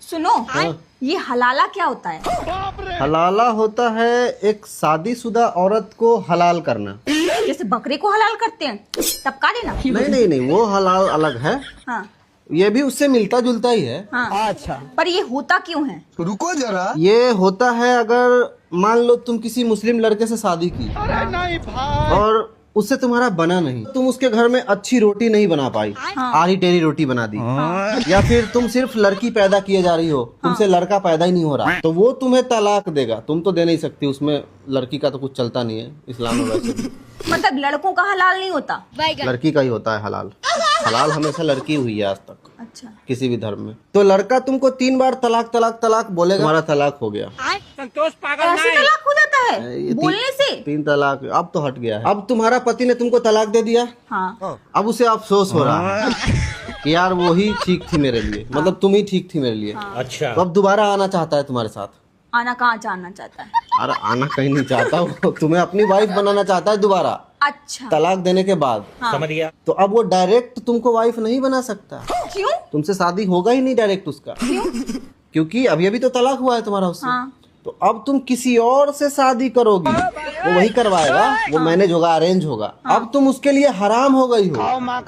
सुनो, ये हलाला क्या होता है? हलाला होता है एक शादीशुदा औरत को हलाल करना। जैसे बकरे को हलाल करते हैं तब का देना? नहीं, वो हलाल अलग है। हाँ ये भी उससे मिलता जुलता ही है। हाँ। अच्छा, पर ये होता क्यों है? रुको जरा। ये होता है अगर मान लो तुम किसी मुस्लिम लड़के से शादी की और उससे तुम्हारा बना नहीं, तुम उसके घर में अच्छी रोटी नहीं बना पाई, आरी टेरी रोटी बना दी, या फिर तुम सिर्फ लड़की पैदा किए जा रही हो, तुमसे लड़का पैदा ही नहीं हो रहा, तो वो तुम्हें तलाक देगा। तुम तो दे नहीं सकती, उसमें लड़की का तो कुछ चलता नहीं है इस्लाम में वैसे भी। मतलब लड़कों का हलाल नहीं होता? लड़की का ही होता है हलाल। हलाल हमेशा लड़की हुई है आज तक अच्छा, किसी भी धर्म में। तो लड़का तुमको 3 बार तलाक तलाक तलाक बोलेगा, तुम्हारा तलाक हो गया। ऐसे तलाक हो जाता है ये बोलने से? 3 तलाक अब तो हट गया है। अब तुम्हारा पति ने तुमको तलाक दे दिया, हाँ। अब उसे अफसोस हो रहा है कि यार वो ही ठीक थी मेरे लिए, मतलब तुम ही ठीक थी मेरे लिए। अच्छा, तो अब दोबारा आना चाहता है तुम्हारे साथ। आना कहाँ जानना चाहता है? अरे आना कहीं नहीं चाहता, वो तुम्हें अपनी वाइफ बनाना चाहता है दोबारा, अच्छा, तलाक देने के बाद। हाँ। समझ गया। तो अब वो डायरेक्ट तुमको वाइफ नहीं बना सकता, क्यों? तुमसे शादी होगा ही नहीं डायरेक्ट उसका। क्योंकि अभी अभी तो तलाक हुआ है तुम्हारा उससे। हाँ। तो अब तुम किसी और से शादी करोगी, वो वही करवाएगा, वो मैनेज होगा, अरेंज होगा। अब तुम उसके लिए हराम हो गई हो,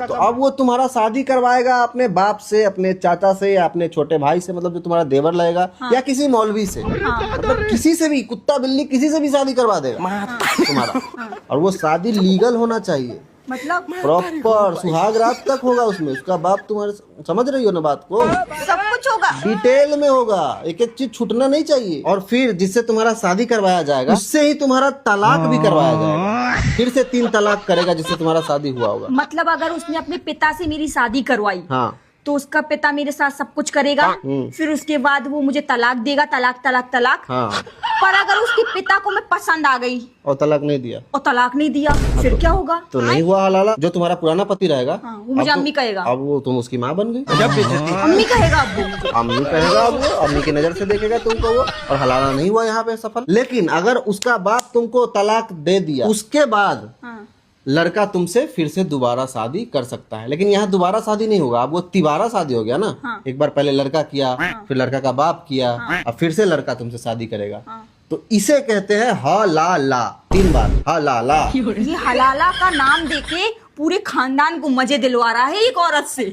तो अब वो तुम्हारा शादी करवाएगा अपने बाप से, अपने चाचा से, या अपने छोटे भाई से, मतलब जो तुम्हारा देवर लगेगा, या किसी मौलवी से, मतलब किसी से भी, कुत्ता बिल्ली किसी से भी शादी करवा देगा तुम्हारा। और वो शादी लीगल होना चाहिए, मतलब प्रॉपर सुहाग रात तक होगा उसमें। उसका बाप तुम्हारे, समझ रही हो ना बात को? सब कुछ होगा, डिटेल में होगा, एक एक चीज छूटना नहीं चाहिए। और फिर जिससे तुम्हारा शादी करवाया जाएगा उससे ही तुम्हारा तलाक भी करवाया जाएगा। फिर से 3 तलाक करेगा जिससे तुम्हारा शादी हुआ होगा। मतलब अगर उसने अपने पिता से मेरी शादी करवाई, हाँ, तो उसका पिता मेरे साथ सब कुछ करेगा, फिर उसके बाद वो मुझे तलाक देगा, तलाक तलाक तलाक। हाँ। पर अगर उसके पिता को मैं पसंद आ गई और तलाक नहीं दिया, और तलाक नहीं दिया, फिर क्या होगा? तो नहीं हुआ हलाला। जो तुम्हारा पुराना पति रहेगा, हाँ, वो मुझे अब अम्मी कहेगा। अब वो तुम उसकी माँ बन गई। अम्मी कहेगा अब वो मुझे। अम्मी कहेगा, अब वो अम्मी की नजर से देखेगा तुमको वो, और हलाला नहीं हुआ यहाँ पे सफल। लेकिन अगर उसका बाप तुमको तलाक दे दिया, उसके बाद हाँ। लड़का तुमसे फिर से दोबारा शादी कर सकता है। लेकिन यहाँ दोबारा शादी नहीं होगा, अब वो तिबारा शादी हो गया ना। हाँ। एक बार पहले लड़का किया, फिर लड़का का बाप किया, अब फिर से लड़का तुमसे शादी करेगा। तो इसे कहते हैं हलाला। 3 बार हलाला। ये हलाला का नाम देके पूरे खानदान को मजे दिलवा रहा है एक औरत से।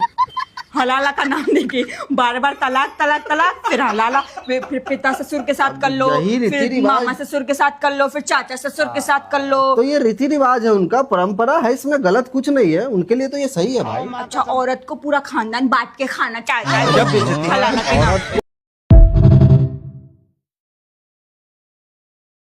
हलाला का नाम देके बार बार तलाक तलाक तलाक, फिर हलाला, फिर पिता ससुर के साथ कर लो, यही रीति फिर रिवाज। मामा ससुर के साथ कर लो, फिर चाचा ससुर के साथ कर लो। तो ये रीति रिवाज है उनका, परंपरा है, इसमें गलत कुछ नहीं है, उनके लिए तो ये सही है भाई। अच्छा, औरत को पूरा खानदान बांट के खाना चाहता है हलाला के नाम पे।